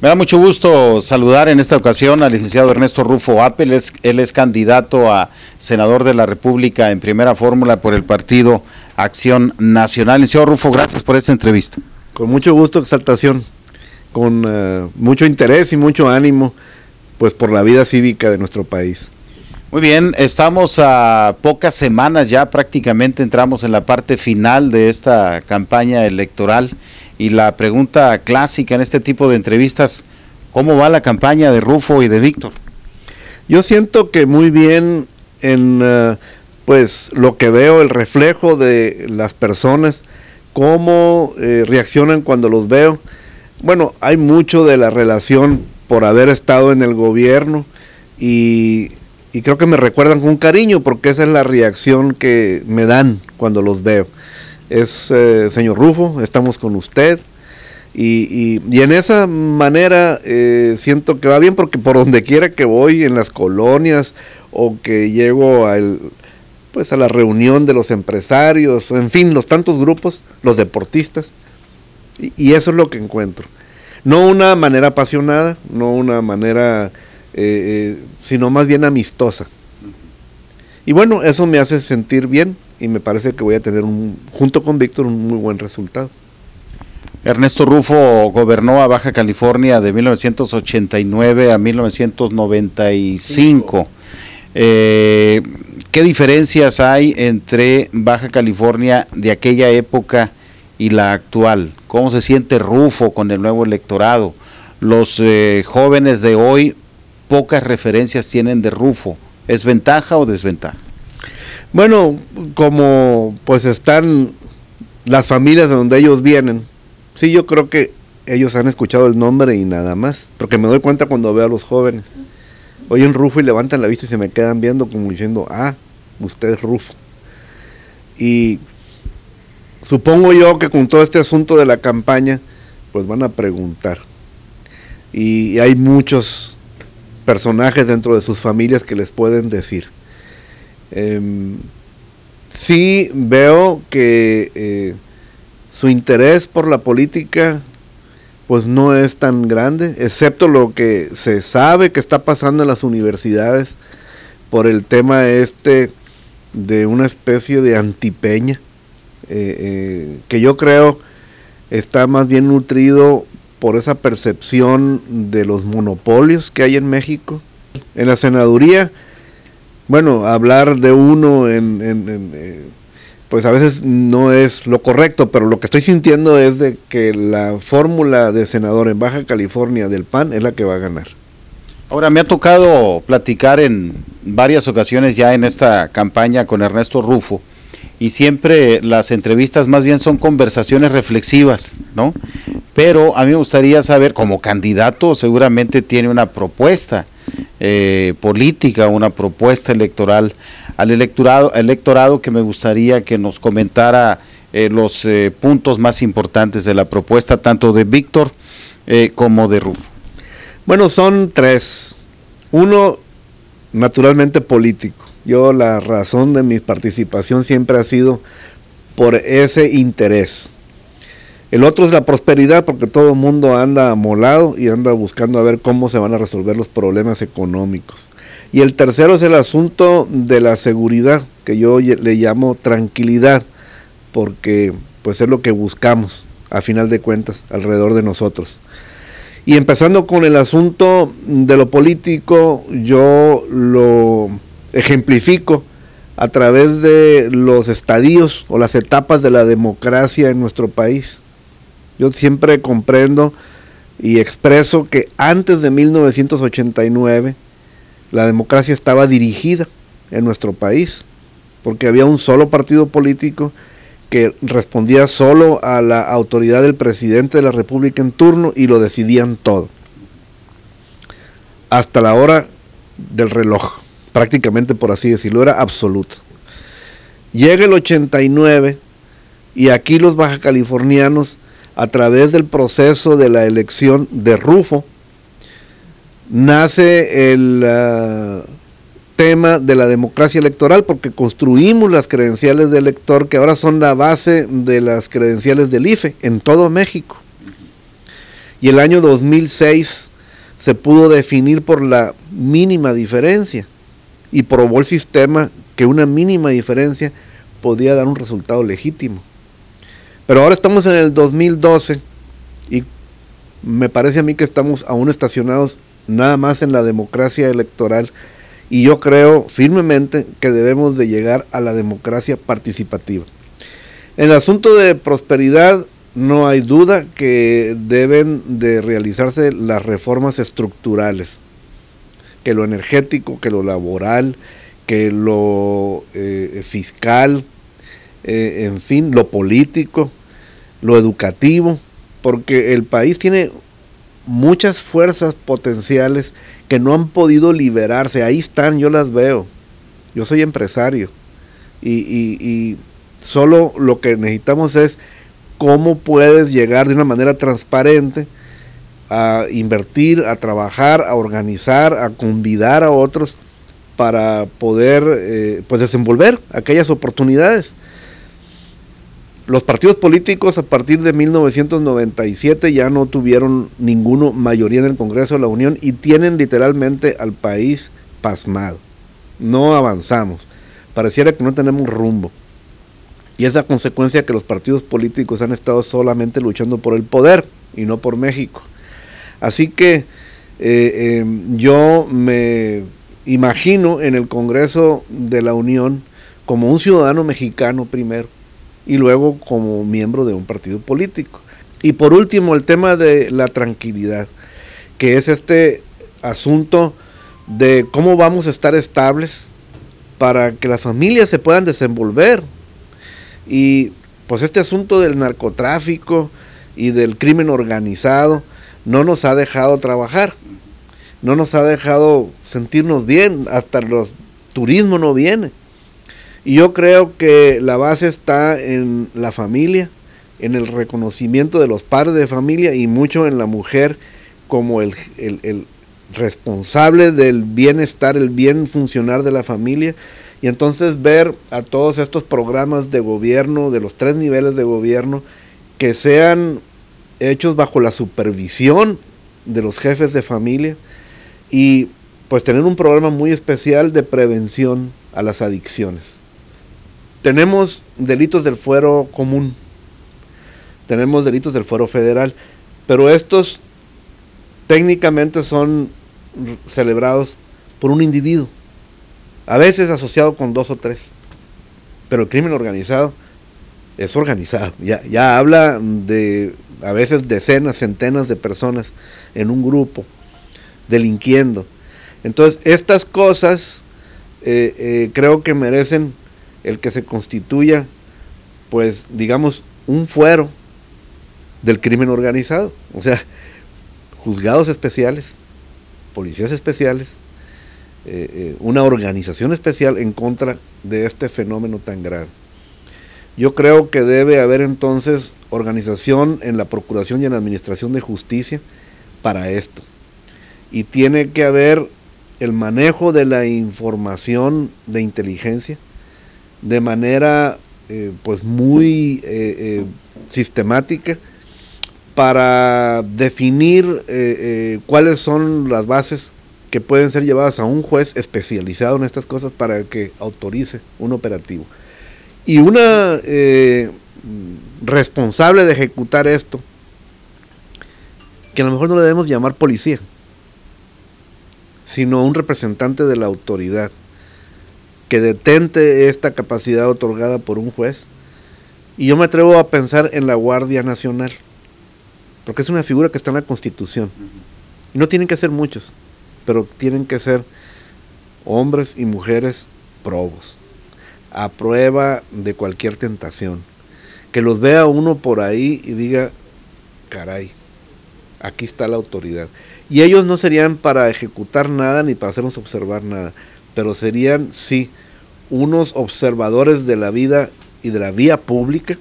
Me da mucho gusto saludar en esta ocasión al licenciado Ernesto Rufo Apel. Él es candidato a senador de la República en primera fórmula por el partido Acción Nacional. Licenciado Rufo, gracias por esta entrevista. Con mucho gusto, Exaltación, con mucho interés y mucho ánimo, pues por la vida cívica de nuestro país. Muy bien, estamos a pocas semanas ya, prácticamente entramos en la parte final de esta campaña electoral. Y la pregunta clásica en este tipo de entrevistas, ¿cómo va la campaña de Rufo y de Víctor? Yo siento que muy bien en pues lo que veo, el reflejo de las personas, cómo reaccionan cuando los veo. Bueno, hay mucho de la relación por haber estado en el gobierno y creo que me recuerdan con cariño porque esa es la reacción que me dan cuando los veo. Señor Rufo, estamos con usted y en esa manera siento que va bien porque por donde quiera que voy, en las colonias o que llego a la reunión de los empresarios, en fin, los tantos grupos, los deportistas, y eso es lo que encuentro. No una manera apasionada, no una manera, sino más bien amistosa. Y bueno, eso me hace sentir bien. Y me parece que voy a tener, junto con Víctor, un muy buen resultado. Ernesto Rufo gobernó a Baja California de 1989 a 1995. ¿Qué diferencias hay entre Baja California de aquella época y la actual? ¿Cómo se siente Rufo con el nuevo electorado? Los jóvenes de hoy pocas referencias tienen de Rufo. ¿Es ventaja o desventaja? Bueno, como pues están las familias de donde ellos vienen, sí, yo creo que ellos han escuchado el nombre y nada más, porque me doy cuenta cuando veo a los jóvenes, oyen Rufo y levantan la vista y se me quedan viendo como diciendo, usted es Rufo. Y supongo yo que con todo este asunto de la campaña, pues van a preguntar. Y hay muchos personajes dentro de sus familias que les pueden decir. Sí veo que su interés por la política pues no es tan grande, excepto lo que se sabe que está pasando en las universidades por el tema de una especie de antipeña, que yo creo está más bien nutrido por esa percepción de los monopolios que hay en México. En la senaduría, bueno, hablar de uno pues a veces no es lo correcto, pero lo que estoy sintiendo es de que la fórmula de senador en Baja California del PAN es la que va a ganar. Ahora, me ha tocado platicar en varias ocasiones ya en esta campaña con Ernesto Rufo, y siempre las entrevistas más bien son conversaciones reflexivas, ¿no? Pero a mí me gustaría saber, como candidato seguramente tiene una propuesta política, una propuesta electoral al electorado que me gustaría que nos comentara los puntos más importantes de la propuesta, tanto de Víctor como de Rufo. Bueno, son tres. Uno, naturalmente político. Yo la razón de mi participación siempre ha sido por ese interés. El otro es la prosperidad, porque todo el mundo anda amolado y anda buscando a ver cómo se van a resolver los problemas económicos. Y el tercero es el asunto de la seguridad, que yo le llamo tranquilidad, porque pues es lo que buscamos, a final de cuentas, alrededor de nosotros. Y empezando con el asunto de lo político, yo lo ejemplifico a través de los estadios o las etapas de la democracia en nuestro país. Yo siempre comprendo y expreso que antes de 1989 la democracia estaba dirigida en nuestro país, porque había un solo partido político que respondía solo a la autoridad del presidente de la República en turno y lo decidían todo, hasta la hora del reloj, prácticamente, por así decirlo, era absoluto. Llega el 89 y aquí los bajacalifornianos, a través del proceso de la elección de Rufo, nace el tema de la democracia electoral, porque construimos las credenciales de elector, que ahora son la base de las credenciales del IFE en todo México. y el año 2006 se pudo definir por la mínima diferencia, y probó el sistema que una mínima diferencia podía dar un resultado legítimo. Pero ahora estamos en el 2012 y me parece a mí que estamos aún estacionados nada más en la democracia electoral, y yo creo firmemente que debemos de llegar a la democracia participativa. En el asunto de prosperidad no hay duda que deben de realizarse las reformas estructurales, que lo energético, que lo laboral, que lo fiscal, en fin, lo político, lo educativo, porque el país tiene muchas fuerzas potenciales que no han podido liberarse. Ahí están, yo las veo. Yo soy empresario y solo lo que necesitamos es cómo puedes llegar de una manera transparente a invertir, a trabajar, a organizar, a convidar a otros para poder pues desenvolver aquellas oportunidades. Los partidos políticos a partir de 1997 ya no tuvieron ninguno mayoría en el Congreso de la Unión y tienen literalmente al país pasmado. No avanzamos, pareciera que no tenemos rumbo. Y es la consecuencia que los partidos políticos han estado solamente luchando por el poder y no por México. Así que yo me imagino en el Congreso de la Unión como un ciudadano mexicano primero, y luego como miembro de un partido político. Y por último, el tema de la tranquilidad, que es este asunto de cómo vamos a estar estables para que las familias se puedan desenvolver. Y pues este asunto del narcotráfico y del crimen organizado no nos ha dejado trabajar, no nos ha dejado sentirnos bien, hasta el turismo no viene. Y yo creo que la base está en la familia, en el reconocimiento de los padres de familia y mucho en la mujer como el responsable del bienestar, el bien funcionar de la familia. Y entonces ver a todos estos programas de gobierno, de los 3 niveles de gobierno, que sean hechos bajo la supervisión de los jefes de familia, y pues tener un programa muy especial de prevención a las adicciones. Tenemos delitos del fuero común, tenemos delitos del fuero federal, pero estos técnicamente son celebrados por un individuo, a veces asociado con 2 o 3, pero el crimen organizado es organizado, ya habla de a veces decenas, centenas de personas en un grupo delinquiendo. Entonces estas cosas creo que merecen el que se constituya, pues digamos, un fuero del crimen organizado, o sea, juzgados especiales, policías especiales, una organización especial en contra de este fenómeno tan grave. Yo creo que debe haber entonces organización en la Procuración y en la Administración de Justicia para esto, y tiene que haber el manejo de la información de inteligencia de manera pues muy sistemática, para definir cuáles son las bases que pueden ser llevadas a un juez especializado en estas cosas para que autorice un operativo. Y una responsable de ejecutar esto, que a lo mejor no le debemos llamar policía, sino un representante de la autoridad, que detente esta capacidad otorgada por un juez. Y yo me atrevo a pensar en la Guardia Nacional, porque es una figura que está en la Constitución. Y no tienen que ser muchos, pero tienen que ser hombres y mujeres probos, a prueba de cualquier tentación. Que los vea uno por ahí y diga, caray, aquí está la autoridad. Y ellos no serían para ejecutar nada ni para hacernos observar nada, pero serían, sí, unos observadores de la vida y de la vía pública,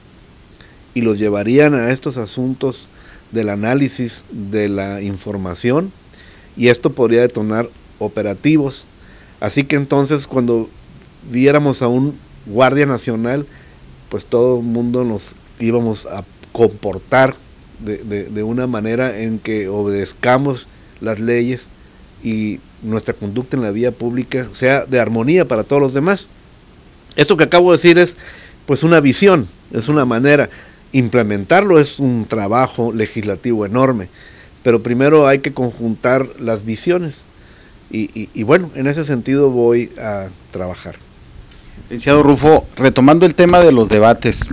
y los llevarían a estos asuntos del análisis de la información, y esto podría detonar operativos. Así que entonces cuando viéramos a un guardia nacional, pues todo el mundo nos íbamos a comportar de una manera en que obedezcamos las leyes y nuestra conducta en la vía pública sea de armonía para todos los demás. Esto que acabo de decir es pues una visión, es una manera. Implementarlo es un trabajo legislativo enorme, pero primero hay que conjuntar las visiones y bueno, en ese sentido voy a trabajar. Licenciado Rufo, retomando el tema de los debates,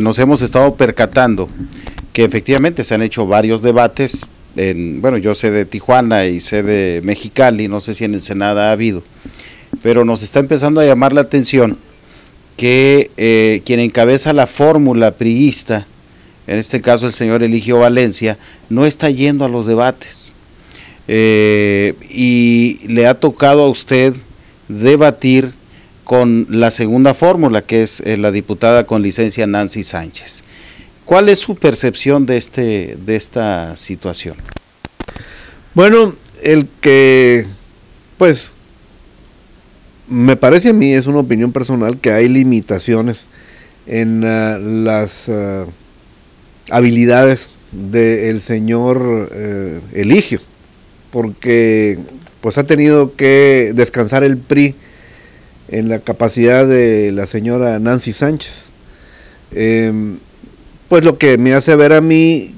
nos hemos estado percatando que efectivamente se han hecho varios debates, bueno, yo sé de Tijuana y sé de Mexicali, no sé si en Ensenada ha habido, pero nos está empezando a llamar la atención que quien encabeza la fórmula priista, en este caso el señor Eligio Valencia, no está yendo a los debates. Y le ha tocado a usted debatir con la segunda fórmula, que es la diputada con licencia Nancy Sánchez. ¿Cuál es su percepción de esta situación? Bueno, el que, pues, me parece a mí, es una opinión personal, que hay limitaciones en las habilidades del señor Eligio, porque pues ha tenido que descansar el PRI en la capacidad de la señora Nancy Sánchez. Pues lo que me hace ver a mí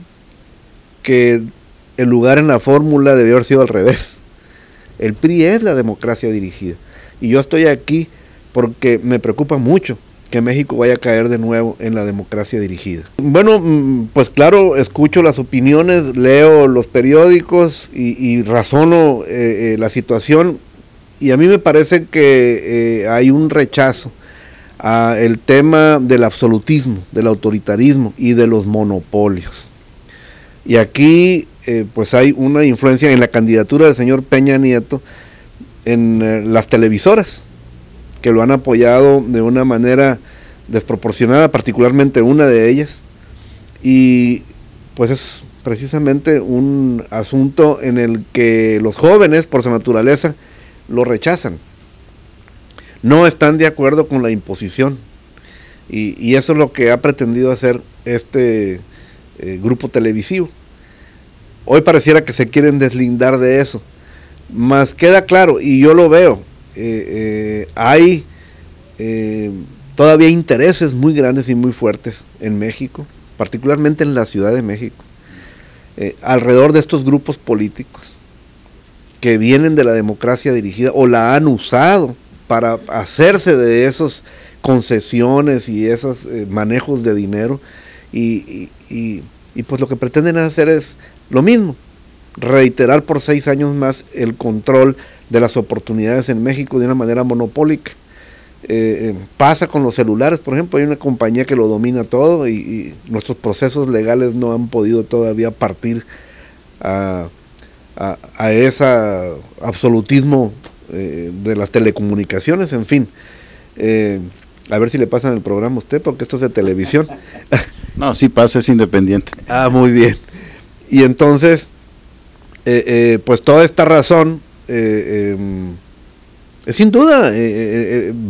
que el lugar en la fórmula debió haber sido al revés. El PRI es la democracia dirigida. Y yo estoy aquí porque me preocupa mucho que México vaya a caer de nuevo en la democracia dirigida. Bueno, pues claro, escucho las opiniones, leo los periódicos y razono la situación, y a mí me parece que hay un rechazo al tema del absolutismo, del autoritarismo y de los monopolios. Y aquí pues hay una influencia en la candidatura del señor Peña Nieto en las televisoras, que lo han apoyado de una manera desproporcionada, particularmente una de ellas, y pues es precisamente un asunto en el que los jóvenes, por su naturaleza, lo rechazan, no están de acuerdo con la imposición, y eso es lo que ha pretendido hacer este grupo televisivo. Hoy pareciera que se quieren deslindar de eso, mas queda claro, y yo lo veo, hay todavía intereses muy grandes y muy fuertes en México, particularmente en la Ciudad de México, alrededor de estos grupos políticos que vienen de la democracia dirigida o la han usado para hacerse de esas concesiones y esos manejos de dinero, y pues lo que pretenden hacer es lo mismo, reiterar por 6 años más el control de las oportunidades en México de una manera monopólica. Pasa con los celulares, por ejemplo, hay una compañía que lo domina todo y nuestros procesos legales no han podido todavía partir a ese absolutismo de las telecomunicaciones, en fin. A ver si le pasan el programa a usted, porque esto es de televisión. No, sí pasa, es independiente. Ah, muy bien. Y entonces, pues toda esta razón, sin duda,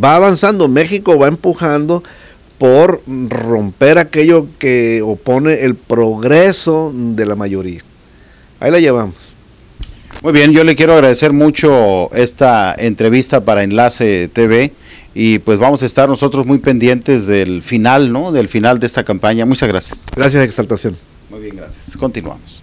va avanzando. México va empujando por romper aquello que opone el progreso de la mayoría. Ahí la llevamos. Muy bien, yo le quiero agradecer mucho esta entrevista para Enlace TV, y pues vamos a estar nosotros muy pendientes del final, ¿no? Del final de esta campaña. Muchas gracias. Gracias, Exaltación. Muy bien, gracias. Continuamos.